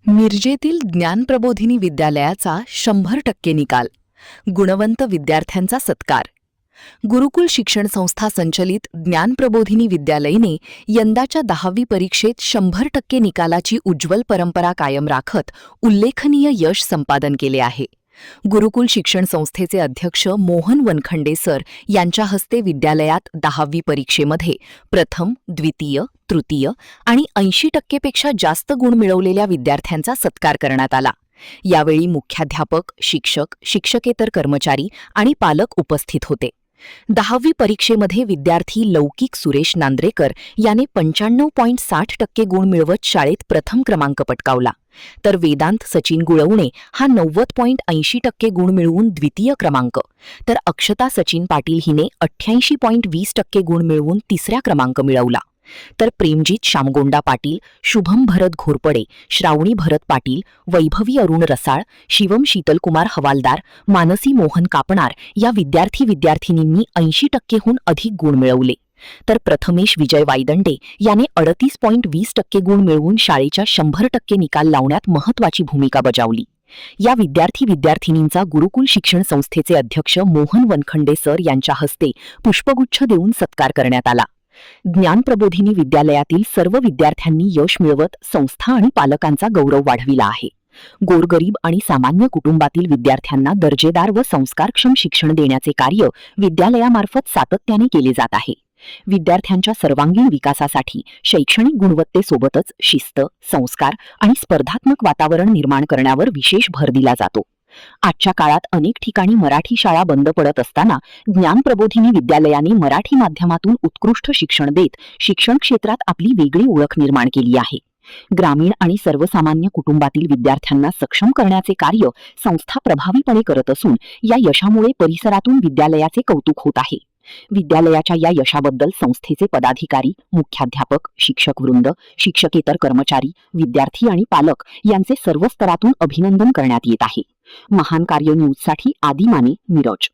मिरजेतील ज्ञानप्रबोधिनी विद्यालयाचा 100% निकाल. गुणवंत विद्यार्थ्यांचा सत्कार. गुरुकुल शिक्षण संस्था संचलित ज्ञानप्रबोधिनी विद्यालयाने यंदाच्या 10वी परीक्षेत 100% निकालाची उज्ज्वल परंपरा कायम राखत उल्लेखनीय यश संपादन केले आहे. गुरुकुल शिक्षण संस्थेचे अध्यक्ष मोहन वनखंडे सर यांच्या हस्ते विद्यालयात 10वी परीक्षेमध्ये प्रथम, द्वितीय, तृतीय आणि 80% पेक्षा जास्त गुण मिळवलेल्या विद्यार्थ्यांचा सत्कार करण्यात आला. यावेळी मुख्याध्यापक, शिक्षक, शिक्षकेतर कर्मचारी आणि पालक उपस्थित होते. 10वी परीक्षेमध्ये विद्यार्थी लौकिक सुरेश नांद्रेकर याने 95.60% गुण मिळवत शाळेत प्रथम क्रमांक पटकावला, तर वेदांत सचिन गुळवणे हा 90.80% गुण मिळवून द्वितीय क्रमांक, तर अक्षता सचिन पाटील हिने 88.20% गुण मिळवून तिसरा क्रमांक मिळवला, तर प्रेमजित श्यामगोंडा पाटील, शुभम भरत घोरपडे, श्रावणी भरत पाटील, वैभवी अरुण रसाळ, शिवम शीतलकुमार हवालदार, मानसी मोहन कापणार या विद्यार्थी-विद्यार्थिनींनी 80%हून अधिक गुण मिळवले, तर प्रथमेश विजय वायदंडे याने 38.20% गुण मिळवून शाळेच्या 100% निकाल लावण्यात महत्त्वाची भूमिका बजावली. या विद्यार्थी-विद्यार्थिनींचा गुरुकुल शिक्षण संस्थेचे अध्यक्ष मोहन वनखंडे सर यांच्या हस्ते पुष्पगुच्छ देऊन सत्कार करण्यात आला. ज्ञानप्रबोधिनी विद्यालयातील सर्व विद्यार्थ्यांनी यश मिळवत संस्था आणि पालकांचा गौरव वाढविला आहे. गोरगरीब आणि सामान्य कुटुंबातील विद्यार्थ्यांना दर्जेदार व संस्कारक्षम शिक्षण देण्याचे कार्य विद्यालयामार्फत सातत्याने केले जात आहे. विद्यार्थ्यांच्या सर्वांगीण विकासासाठी शैक्षणिक गुणवत्तेसोबतच शिस्त, संस्कार आणि स्पर्धात्मक वातावरण निर्माण करण्यावर विशेष भर दिला जातो. आजच्या काळात अनेक ठिकाणी मराठी शाळा बंद पडत असताना ज्ञानप्रबोधिनी विद्यालयाने मराठी माध्यमातून उत्कृष्ट शिक्षण देत शिक्षण क्षेत्रात आपली वेगळी ओळख निर्माण केली आहे. ग्रामीण आणि सर्वसामान्य कुटुंबातील विद्यार्थ्यांना सक्षम करण्याचे कार्य संस्था प्रभावीपणे करत असून या यशामुळे परिसरातून विद्यालयाचे कौतुक होत आहे. विद्यालयाच्या या यशाबद्दल संस्थेचे पदाधिकारी, मुख्याध्यापक, शिक्षकवृंद, शिक्षकेतर कर्मचारी, विद्यार्थी आणि पालक यांचे सर्व स्तरातून अभिनंदन करण्यात येत आहे. महान कार्य न्यूजसाठी आदी माने, मिरज.